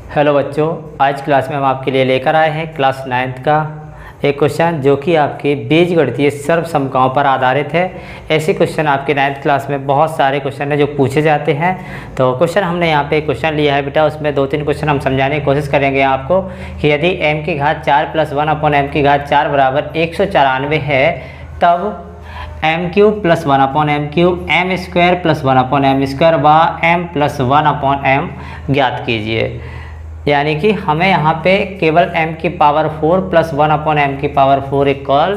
Hello बच्चों, आज class में हम आपके लिए लेकर आए हैं क्लास 9th का एक क्वेश्चन जो कि आपके बीजगणितीय सर्वसमताओं पर आधारित है। ऐसे क्वेश्चन आपके 9th क्लास में बहुत सारे क्वेश्चन हैं जो पूछे जाते हैं। तो क्वेश्चन हमने यहाँ पे क्वेश्चन लिया है बेटा, उसमें 2-3 क्वेश्चन हम समझाने की कोशिश करेंगे आपको कि यदि m की घात 4 + 1/m की घात 4 बराबर 194 है तब m³ + 1/m³ m² + 1/m² व m + 1/m ज्ञात कीजिए। यानी कि हमें यहाँ पे केवल m की पावर 4 + 1/m की पावर 4 इक्वल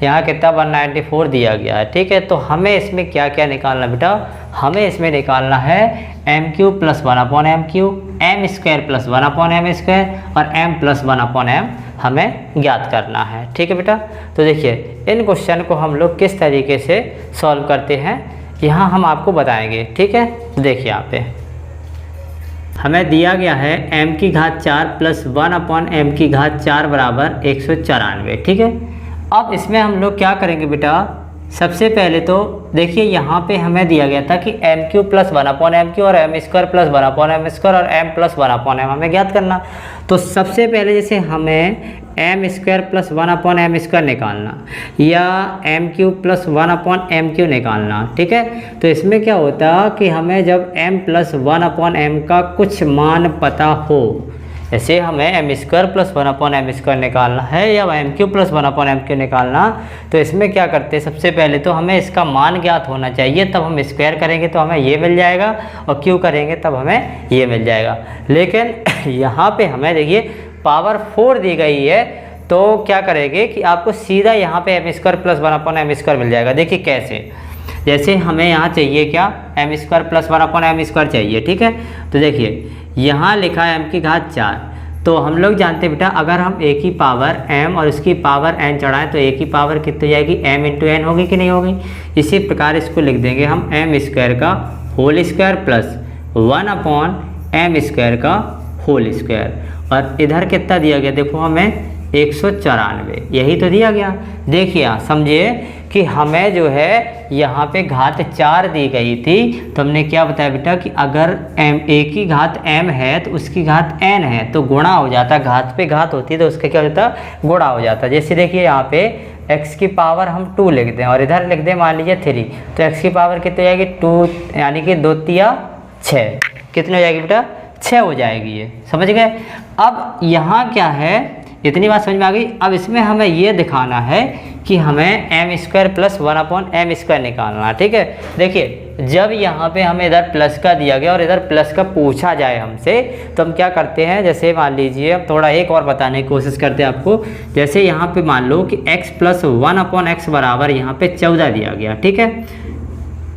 यहाँ कितना 194 दिया गया है। ठीक है, तो हमें इसमें क्या क्या निकालना बेटा, हमें इसमें निकालना है m³ + 1/m³ m² + 1/m² और m + 1/m हमें ज्ञात करना है। ठीक है बेटा, तो देखिए इन क्वेश्चन को हम लोग किस तरीके से सॉल्व करते हैं यहाँ हम आपको बताएंगे। ठीक है, तो देखिए यहाँ पे हमें दिया गया है m की घात 4 + 1/m की घात 4 बराबर 194। ठीक है, अब इसमें हम लोग क्या करेंगे बेटा, सबसे पहले तो देखिए यहाँ पे हमें दिया गया था कि m³ + 1/m³ और m² + 1/m² और m + 1/m हमें ज्ञात करना। तो सबसे पहले जैसे हमें m² + 1/m² निकालना या m³ + 1/m³ निकालना। ठीक है, तो इसमें क्या होता कि हमें जब m + 1/m का कुछ मान पता हो, जैसे हमें m² + 1/m² निकालना है या m³ + 1/m³ निकालना, तो इसमें क्या करते हैं, सबसे पहले तो हमें इसका मान ज्ञात होना चाहिए, तब हम स्क्वायर करेंगे तो हमें ये मिल जाएगा और क्यू करेंगे तब हमें ये मिल जाएगा। लेकिन यहाँ पे हमें देखिए पावर 4 दी गई है, तो क्या करेंगे कि आपको सीधा यहाँ पे m² + 1/m² मिल जाएगा। देखिए कैसे, जैसे हमें यहाँ चाहिए क्या, m² + 1/m² चाहिए। ठीक है, तो देखिए यहाँ लिखा है m की घात 4, तो हम लोग जानते हैं बेटा अगर हम a की पावर m और उसकी पावर n चढ़ाएं तो a की पावर कितनी हो जाएगी, m × n होगी कि नहीं होगी। इसी प्रकार इसको लिख देंगे हम m² का होल स्क्वायर प्लस 1/m² का होल स्क्वायर, और इधर कितना दिया गया देखो हमें 194, यही तो दिया गया। देखिए समझिए कि हमें जो है यहाँ पे घात 4 दी गई थी, तो हमने क्या बताया बेटा कि अगर a की घात m है तो उसकी घात n है तो गुणा हो जाता, घात पे घात होती है तो उसका क्या हो जाता, गुणा हो जाता। जैसे देखिए यहाँ पे x की पावर हम 2 लिख दें और इधर लिख दें मान लीजिए 3, तो x की पावर कितनी हो जाएगी 2, यानी कि 2 × 6 कितनी हो जाएगी बेटा, 6 हो जाएगी। ये समझ गए। अब यहाँ क्या है, इतनी बात समझ में आ गई। अब इसमें हमें ये दिखाना है कि हमें m² + 1/m² निकालना है। ठीक है, देखिए जब यहाँ पे हमें इधर प्लस का दिया गया और इधर प्लस का पूछा जाए हमसे, तो हम क्या करते हैं, जैसे मान लीजिए अब थोड़ा एक और बताने की कोशिश करते हैं आपको। जैसे यहाँ पे मान लो कि x + 1/x बराबर यहाँ पे 14 दिया गया। ठीक है,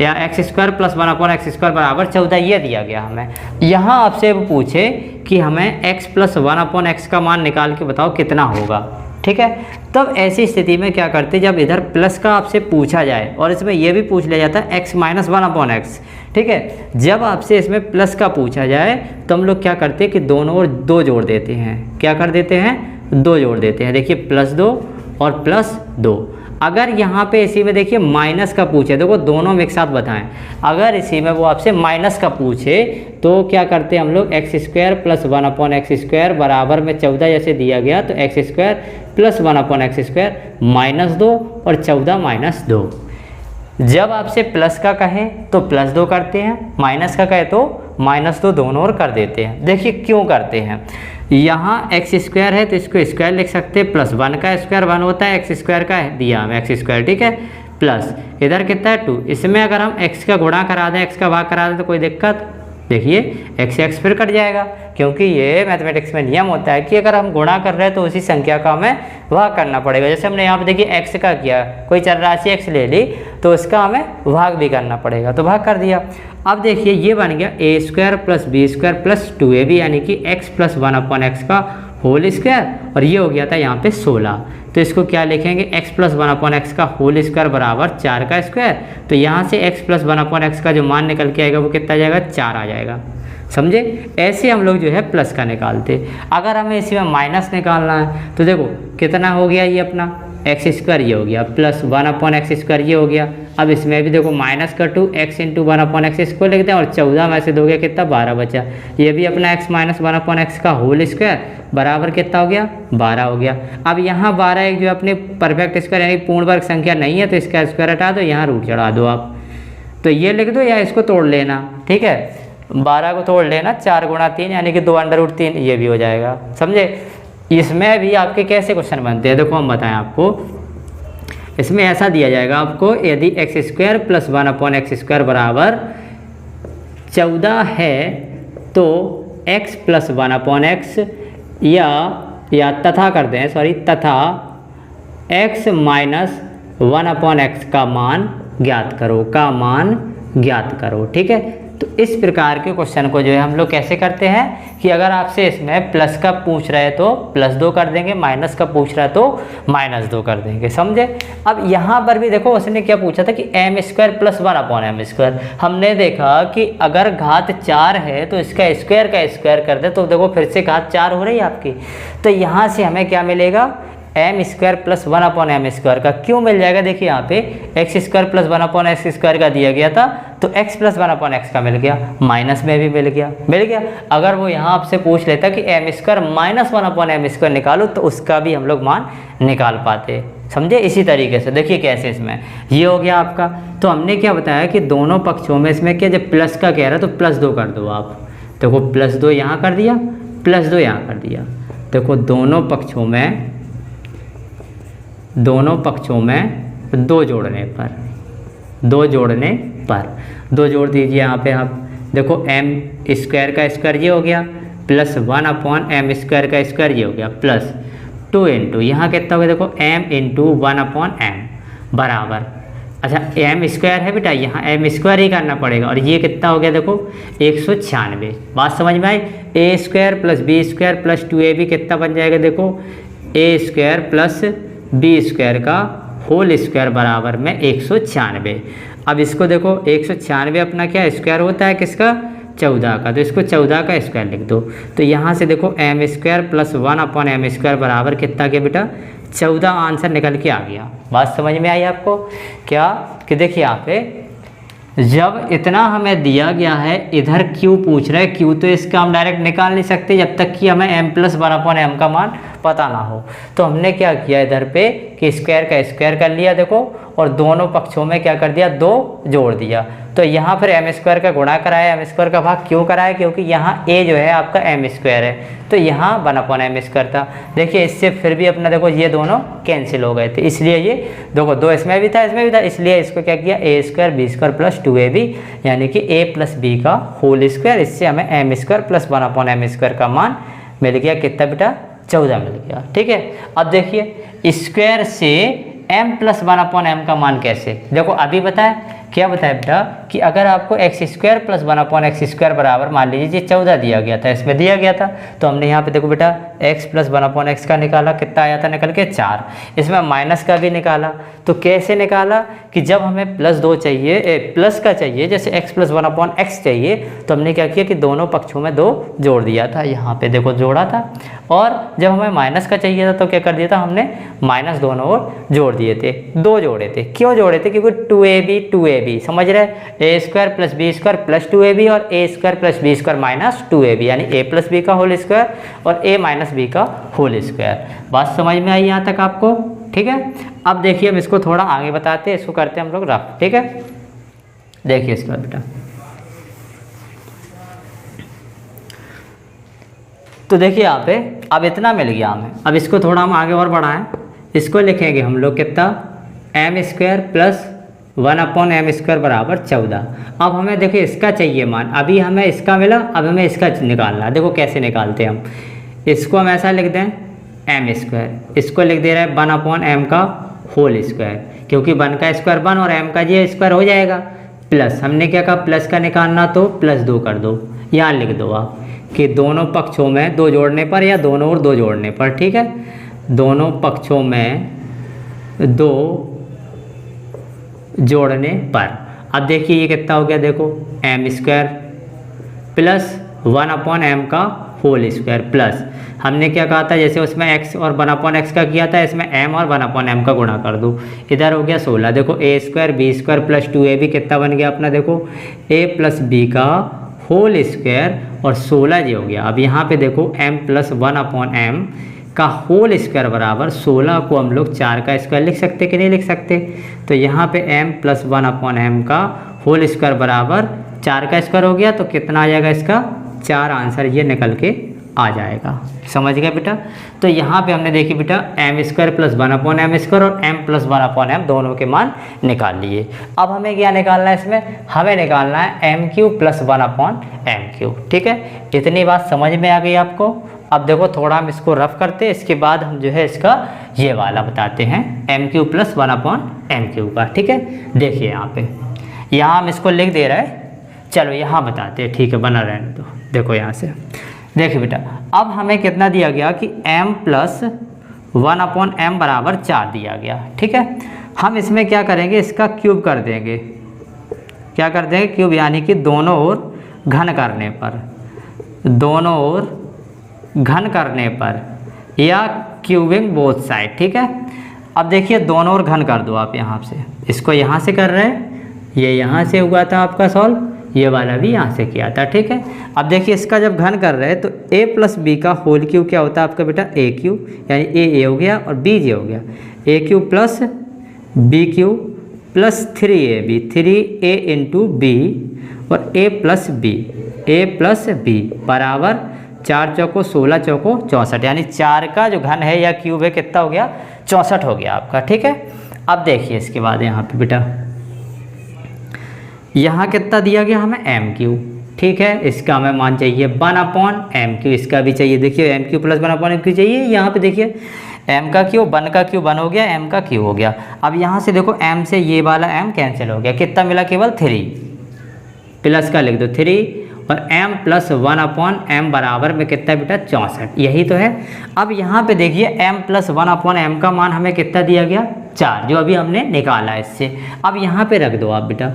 या x² + 1/x² बराबर 14 ये दिया गया हमें। यहाँ आपसे वो पूछे कि हमें x + 1/x का मान निकाल के बताओ कितना होगा। ठीक है, तब ऐसी स्थिति में क्या करते, जब इधर प्लस का आपसे पूछा जाए और इसमें यह भी पूछ लिया जाता है x - 1/x। ठीक है, जब आपसे इसमें प्लस का पूछा जाए तो हम लोग क्या करते हैं कि दोनों ओर 2 जोड़ देते हैं। क्या कर देते हैं, 2 जोड़ देते हैं। देखिए +2 और +2। अगर यहाँ पे इसी में देखिए माइनस का पूछे, देखो दोनों में एक साथ बताएं, अगर इसी में वो आपसे माइनस का पूछे तो क्या करते हैं हम लोग, x² + 1/x² बराबर में 14 जैसे दिया गया तो x² + 1/x² -2 और 14 - 2। जब आपसे प्लस का कहे तो +2 करते हैं, माइनस का कहे तो -2 दोनों ओर कर देते हैं। देखिए क्यों करते हैं, यहाँ x² है तो इसको स्क्वायर लिख सकते हैं, +1 का स्क्वायर 1 होता है, x² का दिया हमें x²। ठीक है, प्लस इधर कितना है 2, इसमें अगर हम x का गुणा करा दें, x का भाग करा दें तो कोई दिक्कत, देखिए x फिर कट जाएगा, क्योंकि ये मैथमेटिक्स में नियम होता है कि अगर हम गुणा कर रहे हैं तो उसी संख्या का हमें भाग करना पड़ेगा। जैसे हमने यहाँ पे देखिए x का किया, कोई चर राशि x ले ली तो उसका हमें भाग भी करना पड़ेगा, तो भाग कर दिया। अब देखिए ये बन गया a² + b² + 2ab, यानी कि x + 1/x का होल स्क्वायर, और ये हो गया था यहाँ पे 16। तो इसको क्या लिखेंगे, x + 1/x का होल स्क्वायर बराबर 4 का स्क्वायर। तो यहाँ से x + 1/x का जो मान निकल के आएगा वो कितना आ जाएगा, 4 आ जाएगा। समझे, ऐसे हम लोग जो है प्लस का निकालते। अगर हमें इसी में माइनस निकालना है तो देखो कितना हो गया ये अपना एक्स स्क्वायर ये हो गया प्लस 1/x² ये हो गया। अब इसमें भी देखो माइनस का 2 x इंटू 1/x² लिखते हैं और 14 में से 2 गया कितना 12 बचा। ये भी अपना x माइनस 1/x का होल स्क्वायर बराबर कितना हो गया 12 हो गया। अब यहाँ 12 एक जो अपनी परफेक्ट स्क्वायर यानी पूर्ण वर्ग संख्या नहीं है तो इसका स्क्वायर हटा दो, यहाँ रूट चढ़ा दो आप, तो ये लिख दो या इसको तोड़ लेना, ठीक है 12 को तोड़ लेना 4 गुणा 3 यानी कि 2√3 ये भी हो जाएगा, समझे। इसमें भी आपके कैसे क्वेश्चन बनते हैं देखो हम बताएं आपको। इसमें ऐसा दिया जाएगा आपको, यदि x² प्लस 1/x² बराबर 14 है तो x प्लस 1/x या तथा कर दें सॉरी तथा x माइनस 1/x का मान ज्ञात करो, ठीक है। तो इस प्रकार के क्वेश्चन को जो है हम लोग कैसे करते हैं कि अगर आपसे इसमें प्लस का पूछ रहे तो +2 कर देंगे, माइनस का पूछ रहा है तो -2 कर देंगे, समझे। अब यहाँ पर भी देखो उसने क्या पूछा था कि m² प्लस 1/m²। हमने देखा कि अगर घात 4 है तो इसका स्क्वायर का स्क्वायर कर दे तो देखो फिर से घात 4 हो रही है आपकी, तो यहाँ से हमें क्या मिलेगा m² प्लस 1/m² का क्यों मिल जाएगा। देखिए यहाँ पे x² प्लस 1/x² का दिया गया था तो x प्लस 1/x का मिल गया, माइनस में भी मिल गया। अगर वो यहाँ आपसे पूछ लेता कि m² माइनस 1/m² निकालो तो उसका भी हम लोग मान निकाल पाते, समझे। इसी तरीके से देखिए कैसे इसमें ये हो गया आपका। तो हमने क्या बताया कि दोनों पक्षों में इसमें क्या जब प्लस का कह रहा है तो +2 कर दो आप, देखो +2 यहाँ कर दिया, +2 यहाँ कर दिया। देखो दोनों पक्षों में 2 जोड़ दीजिए यहाँ पे आप। देखो m² का स्क्वायर ये हो गया प्लस 1/m² का स्क्वायर ये हो गया प्लस 2 इंटू यहाँ कितना हो गया देखो m इंटू 1/m बराबर, अच्छा m² है बेटा यहाँ m² ही करना पड़ेगा और ये कितना हो गया देखो 196। बात समझ में आई। a² plus b² plus 2ab कितना बन जाएगा देखो a² प्लस b² का होल स्क्वायर बराबर में 196। अब इसको देखो 196 अपना क्या स्क्वायर होता है किसका 14 का, तो इसको 14 का स्क्वायर लिख दो। तो यहाँ से देखो m² प्लस 1/m² बराबर कितना गया बेटा 14 आंसर निकल के आ गया। बात समझ में आई आपको क्या कि देखिए यहाँ पे जब इतना हमें दिया गया है इधर क्यू पूछ रहे हैं, क्यू तो इसका हम डायरेक्ट निकाल नहीं सकते जब तक कि हमें m प्लस 1/m का मान पता ना हो। तो हमने क्या किया इधर पे कि स्क्वायर का स्क्वायर कर लिया देखो और दोनों पक्षों में क्या कर दिया 2 जोड़ दिया। तो यहाँ फिर m² का गुणा कराया, m² का भाग क्यों कराया क्योंकि यहाँ a जो है आपका m² है तो यहाँ 1/m² था। देखिए इससे फिर भी अपना देखो ये दोनों कैंसिल हो गए थे, इसलिए ये देखो 2 इसमें भी था इसलिए इसको क्या किया a² b² प्लस 2ab यानी कि a प्लस b का होल स्क्वायर। इससे हमें m² प्लस 1/m² का मान मिल गया कितना बेटा 14 मिल गया, ठीक है। अब देखिए स्क्वायर से m प्लस 1/m का मान कैसे, देखो अभी बताया क्या बताया बेटा कि अगर आपको x² प्लस 1/x² बराबर मान लीजिए 14 दिया गया था, इसमें दिया गया था तो हमने यहाँ पे देखो बेटा x प्लस 1/x का निकाला, कितना आया था निकल के 4। इसमें माइनस का भी निकाला, तो कैसे निकाला कि जब हमें +2 चाहिए प्लस का चाहिए जैसे x प्लस 1/x चाहिए तो हमने क्या किया कि दोनों पक्षों में 2 जोड़ दिया था, यहाँ पे देखो जोड़ा था। और जब हमें माइनस का चाहिए था तो क्या कर दिया था हमने माइनस दोनों ओर जोड़ दिए थे, 2 जोड़े थे। क्यों जोड़े थे क्योंकि 2ab समझ रहे a² plus b² plus 2ab और a² plus b² minus 2ab यानी a प्लस b का होल स्क्वायर और a माइनस b का होल स्क्वायर। बात समझ में आई यहाँ तक आपको, ठीक है। अब देखिए हम इसको थोड़ा आगे बताते हैं, इसको करते हैं हम लोग रफ, ठीक है। देखिए इसके बाद बेटा तो देखिए यहाँ पे अब इतना मिल गया हमें, अब इसको थोड़ा हम आगे और बढ़ाएं, इसको लिखेंगे हम लोग कितना m² प्लस 1/m² बराबर 14। अब हमें देखिए इसका चाहिए मान, अभी हमें इसका मिला, अब हमें इसका निकालना है। देखो कैसे निकालते हैं हम, इसको हम ऐसा लिख दें m², इसको लिख दे रहे हैं 1/m का होल स्क्वायर क्योंकि 1 का स्क्वायर 1 और m का ये स्क्वायर हो जाएगा प्लस हमने क्या कहा प्लस का निकालना तो +2 कर दो, यहाँ लिख दो आप कि दोनों पक्षों में 2 जोड़ने पर या दोनों ओर 2 जोड़ने पर, ठीक है। दोनों पक्षों में 2 जोड़ने पर अब देखिए ये कितना हो गया देखो m² प्लस 1/m का होल स्क्वायर प्लस हमने क्या कहा था, जैसे उसमें x और 1/x का किया था, इसमें m और 1/m का गुणा कर दो, इधर हो गया 16। देखो a² b² प्लस 2ab कितना बन गया अपना, देखो a प्लस b का होल स्क्वायर और 16 जी हो गया। अब यहाँ पे देखो m प्लस 1/m का होल स्क्वायर बराबर 16 को हम लोग 4 का स्क्वायर लिख सकते कि नहीं लिख सकते। तो यहाँ पे m प्लस 1/m का होल स्क्वायर बराबर 4 का स्क्वायर हो गया, तो कितना आ जाएगा इसका 4 आंसर ये निकल के आ जाएगा। समझ गए बेटा। तो यहाँ पे हमने देखी बेटा m² प्लस 1/m² और m प्लस 1/m दोनों के मान निकाल लिए। अब हमें क्या निकालना है इसमें, हमें निकालना है m³ प्लस 1/m³। ठीक है, इतनी बात समझ में आ गई आपको। अब देखो थोड़ा हम इसको रफ करते हैं, इसके बाद हम जो है इसका ये वाला बताते हैं m³ प्लस 1/m³ का। ठीक है, देखिए यहाँ हम इसको लिख दे रहे हैं, चलो यहाँ बताते हैं, ठीक है बना रहने दो। देखो यहाँ से देखिए बेटा, अब हमें कितना दिया गया कि m प्लस 1/m बराबर 4 दिया गया। ठीक है, हम इसमें क्या करेंगे, इसका क्यूब कर देंगे। क्या कर देंगे, क्यूब, यानी कि दोनों ओर घन करने पर, दोनों ओर घन करने पर, या क्यूबिंग बोथ साइड। ठीक है, अब देखिए दोनों ओर घन कर दो आप। यहाँ से इसको यहाँ से कर रहे हैं, ये यहाँ से हुआ था आपका सॉल्व, ये वाला भी यहाँ से किया था। ठीक है, अब देखिए इसका जब घन कर रहे हैं तो a प्लस बी का होल क्यूब क्या होता है आपका बेटा, a³ यानी a हो गया और b हो गया, a³ plus b³ plus 3ab, 3a into B और a प्लस बी बराबर 4 चौको 16 चौको 64, यानी 4 का जो घन है या क्यूब है कितना हो गया, 64 हो गया आपका। ठीक है, अब देखिए इसके बाद यहाँ पे बेटा यहाँ कितना दिया गया हमें m³। ठीक है, इसका हमें मान चाहिए 1/m³, इसका भी चाहिए। देखिए m³ प्लस 1/m³ चाहिए। यहाँ पे देखिए m का क्यूब 1 का क्यूब 1 हो गया, m का क्यूब हो गया। अब यहाँ से देखो m से ये वाला m कैंसिल हो गया, कितना मिला, केवल 3, प्लस का लिख दो 3, और m प्लस 1/m बराबर में कितना बेटा 64, यही तो है। अब यहाँ पे देखिए m प्लस 1/m का मान हमें कितना दिया गया, 4, जो अभी हमने निकाला इससे। अब यहाँ पे रख दो आप बेटा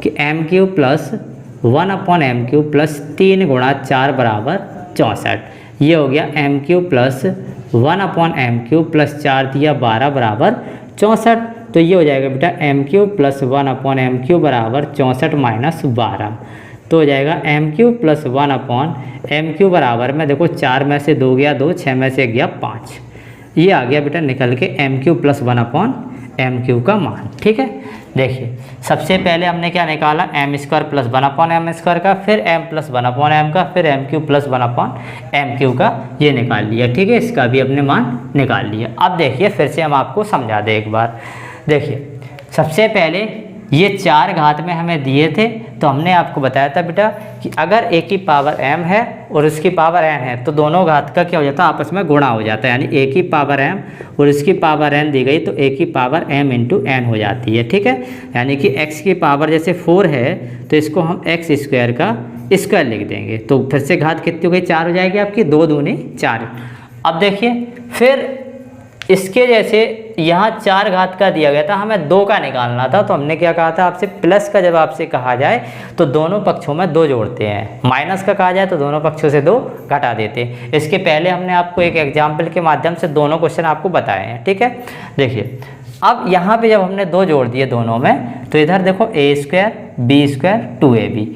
कि m³ प्लस 1/m³ प्लस 3 गुणा 4 बराबर 64, ये हो गया m³ प्लस 1/m³ प्लस 4 दिया 12 बराबर 64। तो ये हो जाएगा बेटा m³ प्लस 1/m³ बराबर 64 माइनस 12, तो हो जाएगा m³ प्लस 1/m³ बराबर में, देखो 4 में से 2 गया 2, 6 में से 1 गया 5, ये आ गया बेटा निकल के m³ प्लस 1/m³ का मान। ठीक है, देखिए सबसे पहले हमने क्या निकाला, m² प्लस 1/m² का, फिर m प्लस 1/m का, फिर m³ प्लस 1/m³ का, ये निकाल लिया। ठीक है, इसका भी अपने मान निकाल लिया। अब देखिए फिर से हम आपको समझा दें एक बार। देखिए सबसे पहले ये 4 घात में हमें दिए थे, तो हमने आपको बताया था बेटा कि अगर a की पावर m है और उसकी पावर n है तो दोनों घात का क्या हो जाता है, आपस में गुणा हो जाता है। यानी a की पावर m और उसकी पावर n दी गई तो a की पावर m इंटू n हो जाती है। ठीक है, यानी कि x की पावर जैसे 4 है तो इसको हम x² का स्क्वायर लिख देंगे, तो फिर से घात कितनी हो गई, 4 हो जाएगी आपकी, 2 दूनी 4। अब देखिए फिर इसके जैसे यहाँ 4 घात का दिया गया था, हमें 2 का निकालना था, तो हमने क्या कहा था आपसे, प्लस का जब आपसे कहा जाए तो दोनों पक्षों में 2 जोड़ते हैं, माइनस का कहा जाए तो दोनों पक्षों से 2 घटा देते हैं। इसके पहले हमने आपको एक एग्जाम्पल के माध्यम से दोनों क्वेश्चन आपको बताए हैं। ठीक है, देखिए अब यहाँ पे जब हमने 2 जोड़ दिए दोनों में, तो इधर देखो a² b² 2ab।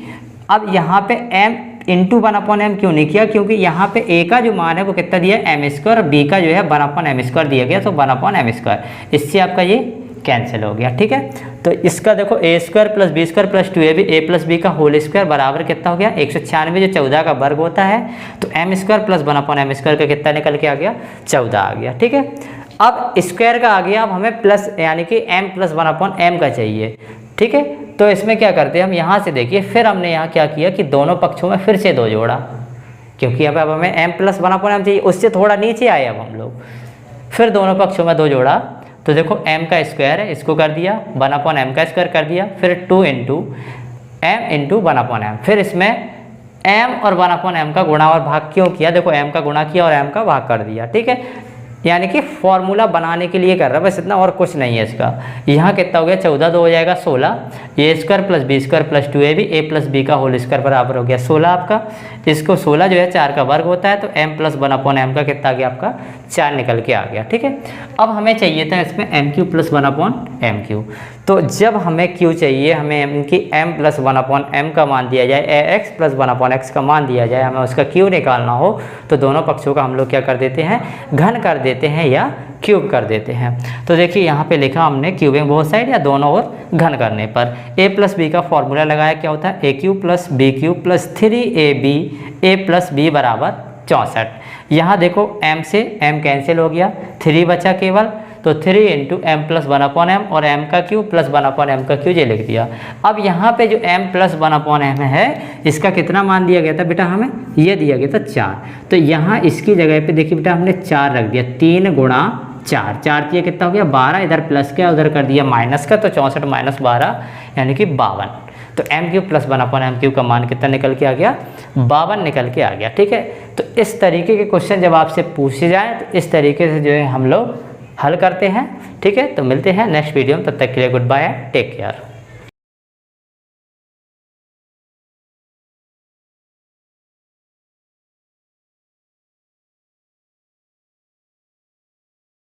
अब यहाँ पे m इंटू 1/m क्यों नहीं किया, क्योंकि यहाँ पे a का जो मान है वो कितना दिया है m² और b का जो है 1/m² दिया गया, तो 1/m², इससे आपका ये कैंसिल हो गया। ठीक है, तो इसका देखो a² plus b² plus 2ab, a plus b का होल स्क्वायर बराबर कितना हो गया 196, जो 14 का वर्ग होता है, तो m² प्लस 1/m² का कितना निकल के आ गया 14 आ गया। ठीक है, अब स्क्वायर का आ गया, अब हमें प्लस यानी कि m प्लस 1/m का चाहिए। ठीक है, तो इसमें क्या करते हैं हम, यहाँ से देखिए फिर हमने यहाँ क्या किया कि दोनों पक्षों में फिर से 2 जोड़ा, क्योंकि अब हमें m प्लस 1/m चाहिए, उससे थोड़ा नीचे आए अब हम लोग, फिर दोनों पक्षों में 2 जोड़ा, तो देखो m का स्क्वायर है, इसको कर दिया 1/m का स्क्वायर कर दिया, फिर 2 इंटू m इंटू 1/m, फिर इसमें m और 1/m का गुणा और भाग क्यों किया, देखो m का गुणा किया और m का भाग कर दिया। ठीक है, यानी कि फॉर्मूला बनाने के लिए कर रहा है, बस इतना और कुछ नहीं है इसका। यहाँ कितना हो गया 14, 2 हो जाएगा 16, A square plus B square plus 2ab A plus B का होल स्क्वायर बराबर हो गया 16 आपका। इसको 16 जो है 4 का वर्ग होता है, तो m प्लस 1/m का कितना आ गया आपका 4 निकल के आ गया। ठीक है, अब हमें चाहिए था इसमें m³ प्लस 1/m³। तो जब हमें q चाहिए, हमें m की m प्लस 1/m का मान दिया जाए, ax प्लस 1/x का मान दिया जाए, हमें उसका q निकालना हो, तो दोनों पक्षों का हम लोग क्या कर देते हैं, घन कर देते हैं या क्यूब कर देते हैं। तो देखिए यहाँ पे लिखा हमने क्यूबिंग बोथ साइड या दोनों ओर घन करने पर। a प्लस बी का फॉर्मूला लगाया, क्या होता है a³ plus b³ plus 3ab a plus b बराबर 64। यहाँ देखो m से m कैंसिल हो गया, 3 बचा केवल, तो 3 इंटू m प्लस 1/m और m का क्यूब प्लस 1/m का क्यूब ये लिख दिया। अब यहाँ पे जो m प्लस 1/m है, इसका कितना मान दिया गया था बेटा, हमें ये दिया गया था 4। तो यहाँ इसकी जगह पे देखिए बेटा हमने 4 रख दिया, 3 गुणा 4, 4 दिया कितना हो गया 12, इधर प्लस का उधर कर दिया माइनस का, तो 64 माइनस 12 यानी कि 52। तो m³ प्लस 1/m³ का मान कितना निकल के आ गया, 52 निकल के आ गया। ठीक है, तो इस तरीके के क्वेश्चन जब आपसे पूछे जाए तो इस तरीके से जो है हम लोग हल करते हैं। ठीक है, तो मिलते हैं नेक्स्ट वीडियो में, तब तक के लिए गुड बाय, टेक केयर।